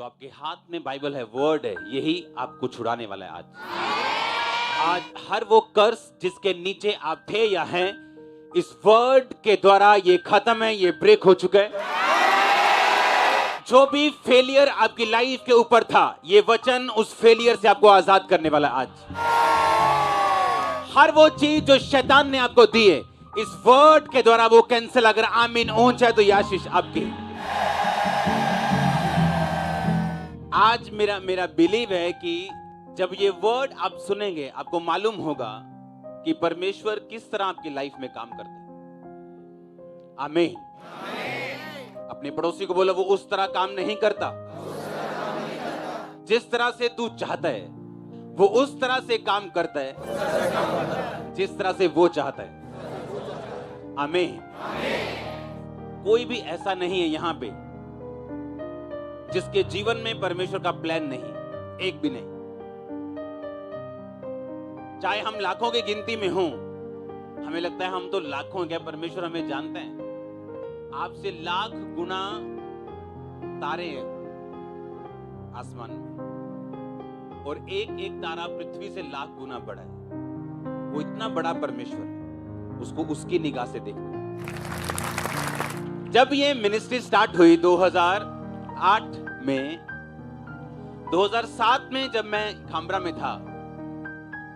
जो आपके हाथ में बाइबल है, वर्ड है, यही आपको छुड़ाने वाला है आज हर वो कर्स जिसके नीचे आप थे या हैं, इस वर्ड के द्वारा ये खत्म है, ये ब्रेक हो चुका है। जो भी फेलियर आपकी लाइफ के ऊपर था, ये वचन उस फेलियर से आपको आजाद करने वाला है आज। हर वो चीज जो शैतान ने आपको दी है, इस वर्ड के द्वारा वो कैंसिल। अगर आमीन ऊंचा है तो ये आशीष आपकी। आज मेरा बिलीव है कि जब ये वर्ड आप सुनेंगे, आपको मालूम होगा कि परमेश्वर किस तरह आपकी लाइफ में काम करता है। आमीन। अपने पड़ोसी को बोलो, वो उस तरह काम नहीं करता जिस तरह से तू चाहता है, वो उस तरह से काम करता है जिस तरह से वो चाहता है। आमीन। कोई भी ऐसा नहीं है यहां पे जिसके जीवन में परमेश्वर का प्लान नहीं, एक भी नहीं। चाहे हम लाखों की गिनती में हों, हमें लगता है हम तो लाखों, क्या परमेश्वर हमें जानते हैं? आपसे लाख गुना तारे हैं आसमान में, और एक एक तारा पृथ्वी से लाख गुना बड़ा है। वो इतना बड़ा परमेश्वर है, उसको उसकी निगाह से देखना। जब ये मिनिस्ट्री स्टार्ट हुई 2008 में, 2007 में जब मैं खामरा में था,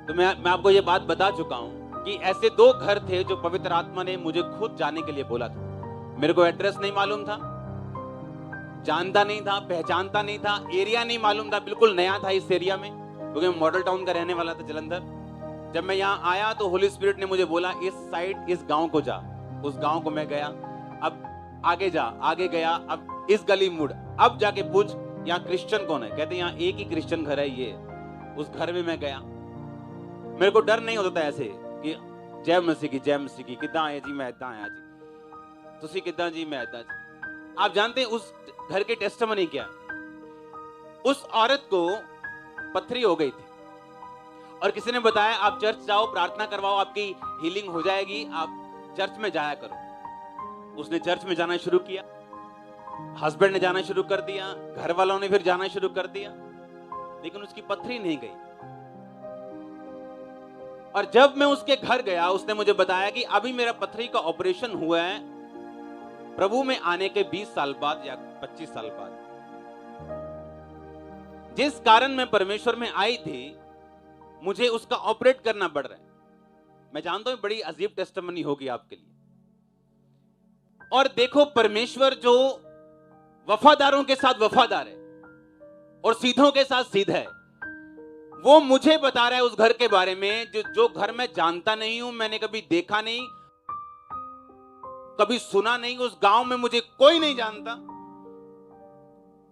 तो मैं आपको ये बात बता चुका हूं कि ऐसे दो घर थे जो पवित्र आत्मा ने मुझे खुद जाने के लिए बोला था। मेरे को एड्रेस नहीं मालूम था, जानता नहीं था, पहचानता नहीं था, एरिया नहीं मालूम था, बिल्कुल नया था इस एरिया में, क्योंकि मैं मॉडल टाउन का रहने वाला था, जलंधर। जब मैं यहाँ आया तो होली स्पिरिट ने मुझे बोला, इस साइड इस गांव को जा। उस गांव को मैं गया। अब आगे जा, आगे गया, अब इस गली मुड़, अब जाके पूछ यहाँ क्रिश्चियन कौन है। कहते यहाँ एक ही क्रिश्चियन घर है, ये। उस घर में मैं गया। मेरे को डर नहीं होता था ऐसे कि जय मसीह की, जय मसीह की, कितना आए जी, मैं इतना आया जी, तुसी कितना जी, मैं इतना जी। आप जानते हैं उस घर के टेस्टिमनी क्या? उस औरत को पथरी हो गई थी और किसी ने बताया आप चर्च जाओ, प्रार्थना करवाओ, आपकी हीलिंग हो जाएगी, आप चर्च में जाया करो। उसने चर्च में जाना शुरू किया, हस्बैंड ने जाना शुरू कर दिया, घर वालों ने फिर जाना शुरू कर दिया, लेकिन उसकी पथरी नहीं गई। और जब मैं उसके घर गया, उसने मुझे बताया कि अभी मेरा पथरी का ऑपरेशन हुआ है प्रभु में आने के 20 साल बाद या 25 साल बाद। जिस कारण मैं परमेश्वर में आई थी, मुझे उसका ऑपरेट करना पड़ रहा है। मैं जानता हूं बड़ी अजीब टेस्टिमनी होगी आपके लिए। और देखो, परमेश्वर जो वफादारों के साथ वफादार है और सीधों के साथ सीधा है, वो मुझे बता रहा है उस घर के बारे में जो घर मैं जानता नहीं हूं, मैंने कभी देखा नहीं, कभी सुना नहीं। उस गांव में मुझे कोई नहीं जानता,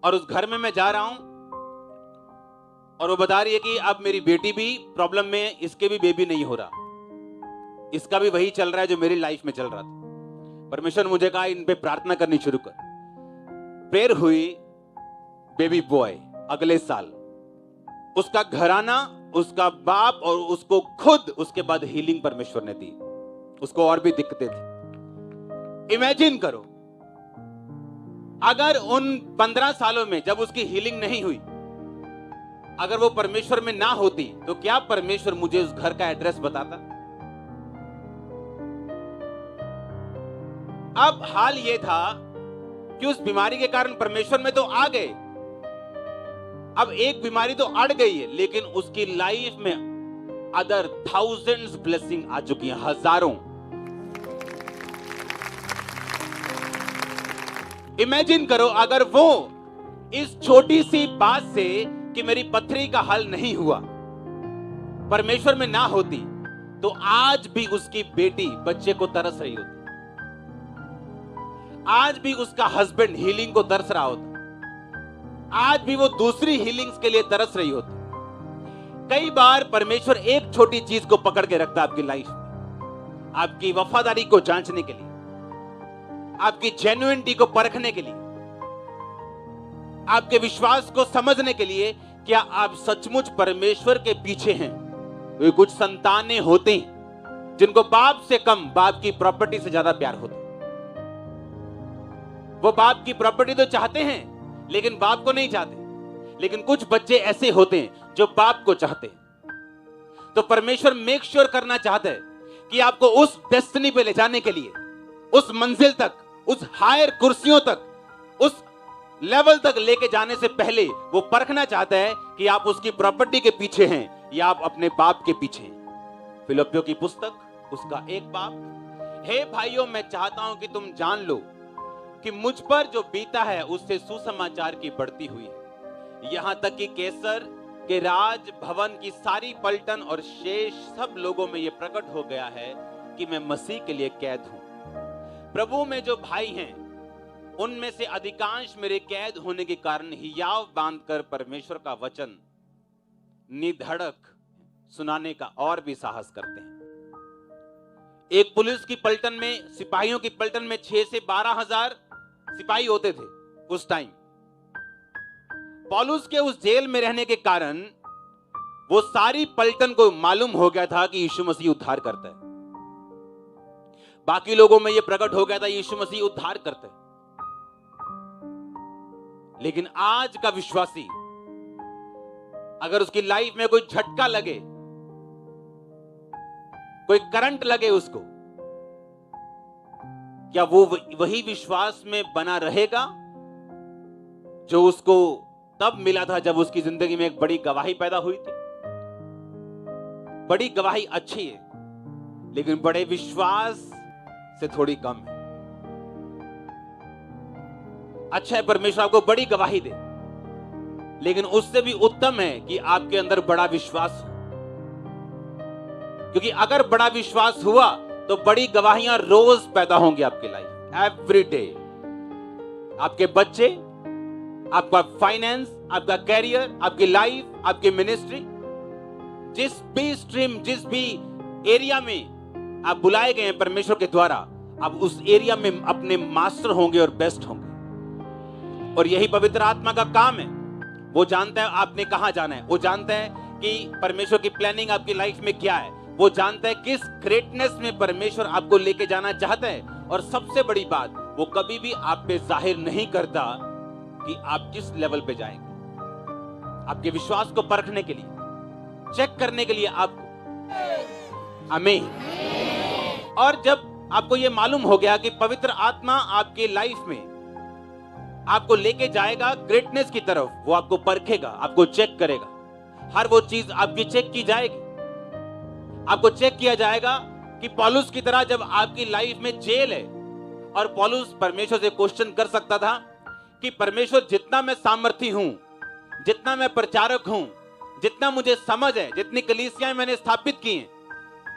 और उस घर में मैं जा रहा हूं और वो बता रही है कि अब मेरी बेटी भी प्रॉब्लम में है, इसके भी बेबी नहीं हो रहा, इसका भी वही चल रहा है जो मेरी लाइफ में चल रहा था। परमेश्वर मुझे कहा इन पे प्रार्थना करनी शुरू कर। प्रेयर हुई, बेबी बॉय अगले साल, उसका घराना, उसका बाप और उसको खुद, उसके बाद हीलिंग परमेश्वर ने दी। उसको और भी दिक्कतें थी। इमेजिन करो, अगर उन 15 सालों में जब उसकी हीलिंग नहीं हुई, अगर वो परमेश्वर में ना होती, तो क्या परमेश्वर मुझे उस घर का एड्रेस बताता? अब हाल ये था कि उस बीमारी के कारण परमेश्वर में तो आ गए, अब एक बीमारी तो अड़ गई है, लेकिन उसकी लाइफ में अदर थाउजेंड्स ब्लेसिंग आ चुकी हैं, हजारों। इमेजिन करो, अगर वो इस छोटी सी बात से कि मेरी पथरी का हल नहीं हुआ परमेश्वर में ना होती, तो आज भी उसकी बेटी बच्चे को तरस रही होती, आज भी उसका हस्बैंड हीलिंग को तरस रहा होता, आज भी वो दूसरी हीलिंग्स के लिए तरस रही होती। कई बार परमेश्वर एक छोटी चीज को पकड़ के रखता है आपकी लाइफ में, आपकी वफादारी को जांचने के लिए, आपकी जेन्युइनिटी को परखने के लिए, आपके विश्वास को समझने के लिए, क्या आप सचमुच परमेश्वर के पीछे हैं। वे कुछ संतानें होते हैं जिनको बाप से कम बाप की प्रॉपर्टी से ज्यादा प्यार होता है। वो बाप की प्रॉपर्टी तो चाहते हैं, लेकिन बाप को नहीं चाहते। लेकिन कुछ बच्चे ऐसे होते हैं जो बाप को चाहते हैं। तो परमेश्वर मेक श्योर करना चाहता है कि आपको उस डेस्टिनी पे ले जाने के लिए, उस मंजिल तक, उस हायर कुर्सियों तक, उस लेवल तक लेके जाने से पहले वो परखना चाहता है कि आप उसकी प्रॉपर्टी के पीछे हैं या आप अपने बाप के पीछे हैं। फिलिप्पियों की पुस्तक उसका 1 बाप। हे भाइयों, मैं चाहता हूं कि तुम जान लो कि मुझ पर जो बीता है उससे सुसमाचार की बढ़ती हुई है, यहां तक कि कैसर के राज भवन की सारी पलटन और शेष सब लोगों में यह प्रकट हो गया है कि मैं मसीह के लिए कैद हूं। प्रभु में जो भाई हैं उनमें से अधिकांश मेरे कैद होने के कारण हियाव बांधकर परमेश्वर का वचन निधड़क सुनाने का और भी साहस करते हैं। एक पुलिस की पलटन में, सिपाहियों की पलटन में 6 से 12,000 सिपाही होते थे उस टाइम। पौलुस के उस जेल में रहने के कारण वो सारी पलटन को मालूम हो गया था कि यीशु मसीह उद्धार करता है। बाकी लोगों में यह प्रकट हो गया था यीशु मसीह उद्धार करता है। लेकिन आज का विश्वासी, अगर उसकी लाइफ में कोई झटका लगे, कोई करंट लगे उसको, क्या वो वही विश्वास में बना रहेगा जो उसको तब मिला था जब उसकी जिंदगी में एक बड़ी गवाही पैदा हुई थी? बड़ी गवाही अच्छी है, लेकिन बड़े विश्वास से थोड़ी कम है। अच्छा है परमेश्वर आपको बड़ी गवाही दे, लेकिन उससे भी उत्तम है कि आपके अंदर बड़ा विश्वास हो, क्योंकि अगर बड़ा विश्वास हुआ तो बड़ी गवाहियां रोज पैदा होंगी आपकी लाइफ, एवरी डे। आपके बच्चे, आपका फाइनेंस, आपका कैरियर, आपकी लाइफ, आपकी मिनिस्ट्री, जिस भी स्ट्रीम, जिस भी एरिया में आप बुलाए गए हैं परमेश्वर के द्वारा, आप उस एरिया में अपने मास्टर होंगे और बेस्ट होंगे। और यही पवित्र आत्मा का काम है। वो जानता है आपने कहां जाना है, वो जानता है कि परमेश्वर की प्लानिंग आपकी लाइफ में क्या है, वो जानता है किस ग्रेटनेस में परमेश्वर आपको लेके जाना चाहता है। और सबसे बड़ी बात, वो कभी भी आप पे जाहिर नहीं करता कि आप किस लेवल पे जाएंगे। आपके विश्वास को परखने के लिए, चेक करने के लिए आपको, आमीन। और जब आपको यह मालूम हो गया कि पवित्र आत्मा आपके लाइफ में आपको लेके जाएगा ग्रेटनेस की तरफ, वो आपको परखेगा, आपको चेक करेगा, हर वो चीज आपकी चेक की जाएगी। आपको चेक किया जाएगा कि पौलुस की तरह जब आपकी लाइफ में जेल है, और पौलुस परमेश्वर से क्वेश्चन कर सकता था कि परमेश्वर, जितना मैं सामर्थी हूं, जितना मैं प्रचारक हूं, जितना मुझे समझ है, जितनी कलीसियाएं मैंने स्थापित की हैं,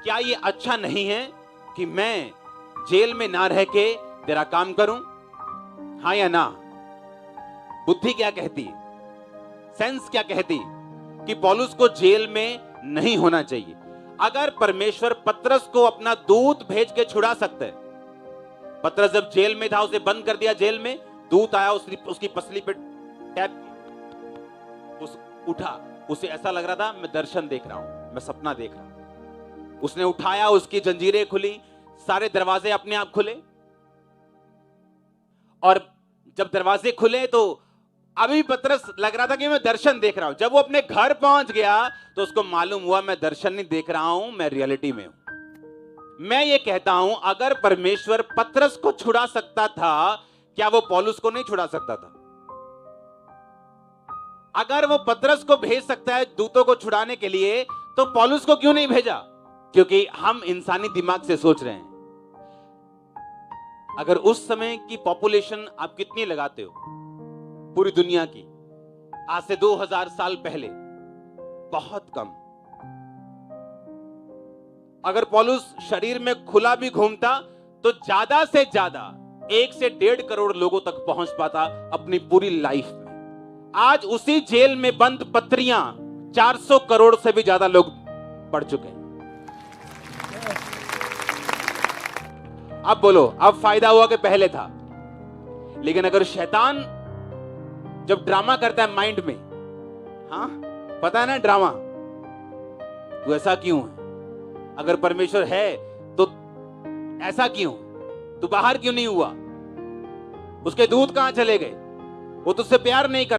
क्या ये अच्छा नहीं है कि मैं जेल में ना रह के तेरा काम करूं? हाँ या ना? बुद्धि क्या कहती है, सेंस क्या कहती है कि पौलुस को जेल में नहीं होना चाहिए। अगर परमेश्वर पतरस को अपना दूत भेज के छुड़ा सकता है, पतरस जब जेल में था, उसे बंद कर दिया जेल में, दूत आया, उसकी पसली पे टैप, उठा, उसे ऐसा लग रहा था मैं दर्शन देख रहा हूं, मैं सपना देख रहा हूं। उसने उठाया, उसकी जंजीरें खुली, सारे दरवाजे अपने आप खुले। और जब दरवाजे खुले तो अभी पतरस लग रहा था कि मैं दर्शन देख रहा हूं। जब वो अपने घर पहुंच गया तो उसको मालूम हुआ मैं दर्शन नहीं देख रहा हूं, मैं रियलिटी में हूं। मैं ये कहता हूं, अगर परमेश्वर पतरस को छुड़ा सकता था, क्या वो पौलुस को नहीं छुड़ा सकता था? अगर वो पतरस को भेज सकता है दूतों को छुड़ाने के लिए, तो पौलुस को क्यों नहीं भेजा? क्योंकि हम इंसानी दिमाग से सोच रहे हैं। अगर उस समय की पॉपुलेशन आप कितनी लगाते हो पूरी दुनिया की, आज से 2000 साल पहले, बहुत कम। अगर पौलुस शरीर में खुला भी घूमता तो ज्यादा से ज्यादा 1 से 1.5 करोड़ लोगों तक पहुंच पाता अपनी पूरी लाइफ में। आज उसी जेल में बंद पत्रियां 400 करोड़ से भी ज्यादा लोग पढ़ चुके हैं। अब बोलो, अब फायदा हुआ कि पहले था? लेकिन अगर शैतान जब ड्रामा करता है माइंड में, हाँ पता है ना ड्रामा, तू ऐसा क्यों है? अगर परमेश्वर है तो ऐसा क्यों? तू बाहर क्यों नहीं हुआ? उसके दूत कहां चले गए? वो तुझसे प्यार नहीं कर